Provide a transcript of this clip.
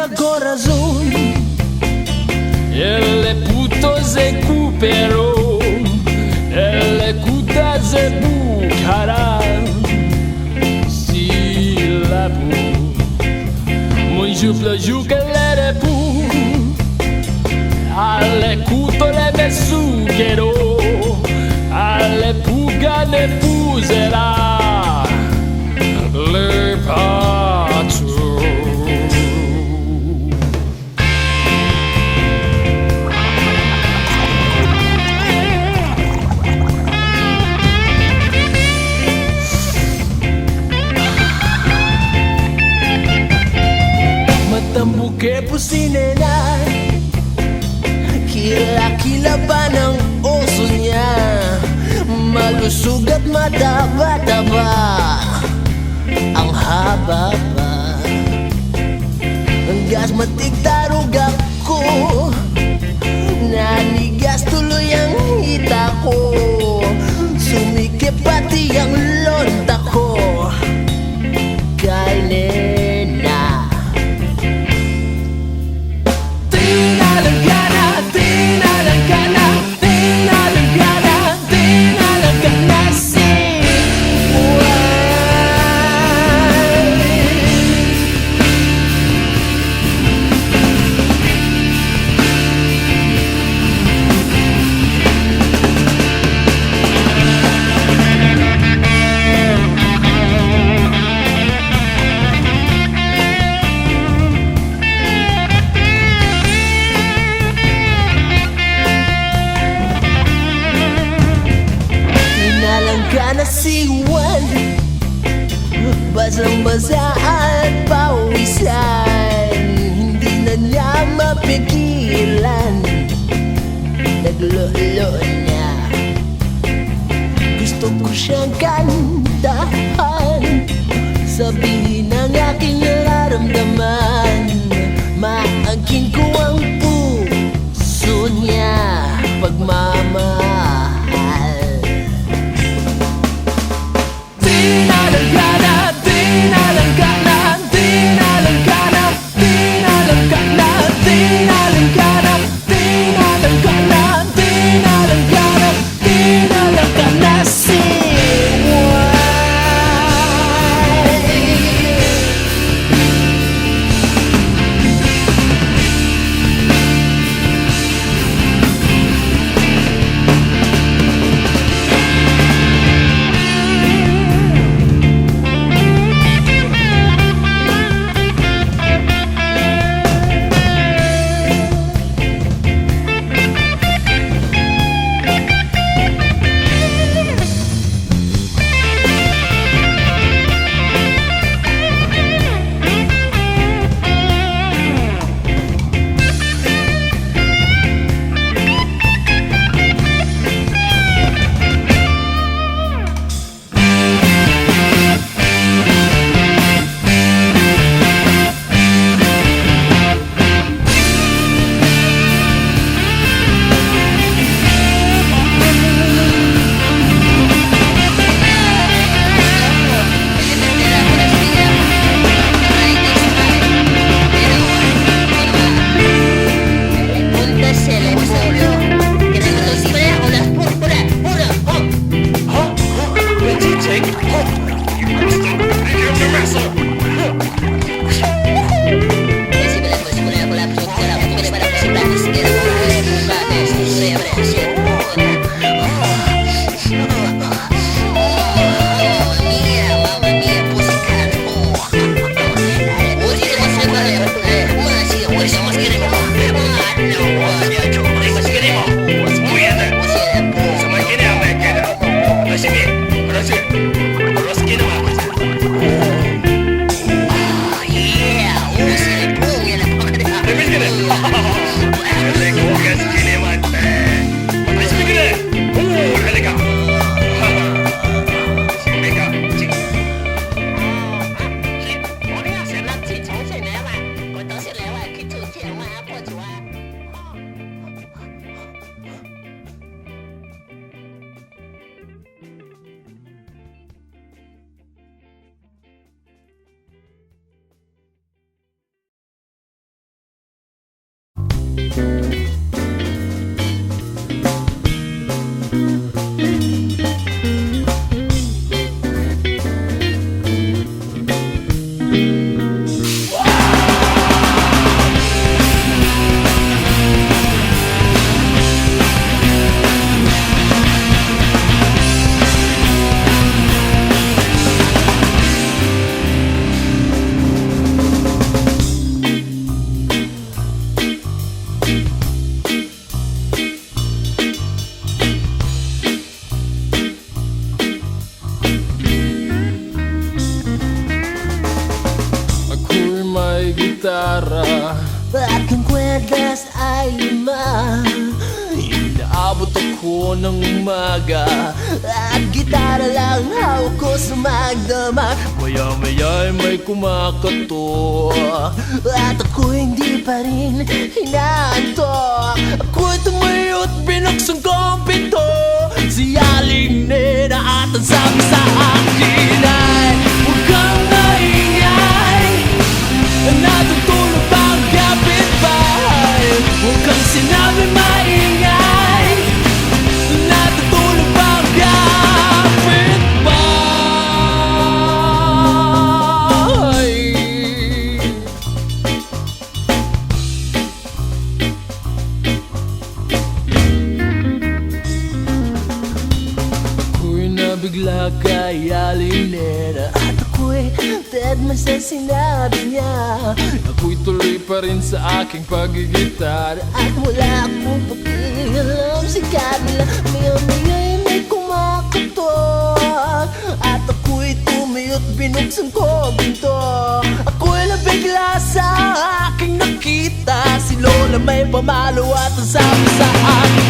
de corazón. El puto se recuperó, el puta se buscará. Si la pu, mon juple jou que le pu, ale kuto le besugero, ale puga ne puzera le pato. Matambuke po si Nenay, kila-kila pa ng oso niya, malusog at mataba-taba, ang haba pa. Ang gas matigtarog ako, nanigas tuloy ang hita ko, sumikip pati ang lonta ko kay Nena. Siwan, basang-basa at pawisan, hindi na niya mapigilan, naglolo niya. Gusto ko siyang kantahan, sabihin ang aking nararamdaman, maangkin ko ang puso niya, pagmamahal. may gitara At ang kwerdas ay 5. Inaabot ako ng umaga At gitara lang hawak ko sa magdamag. Maya-maya ay may kumakato At ako hindi pa rin hinaantok. Ako'y tumayo at binuksan ko ang pinto. Si Aling Nena at ang sabi sa akin ay huwag kang maingay, natutulog pa ang kapitbahay. Huwag kang sinabi maingay, natutulog pa ang kapitbahay. Ako'y nabigla kay Aling Nena At ako'y deadman sa sinabi niya. Ako'y tuloy pa rin sa aking paggigitar. At wala akong pakialam sa kanila. Maya-maya may kumakatok. At ako'y tumiyot, binuksan ko ang pinto. Ako'y nabigla sa aking nakita. Si Lola may pamalo at ang sabi sa akin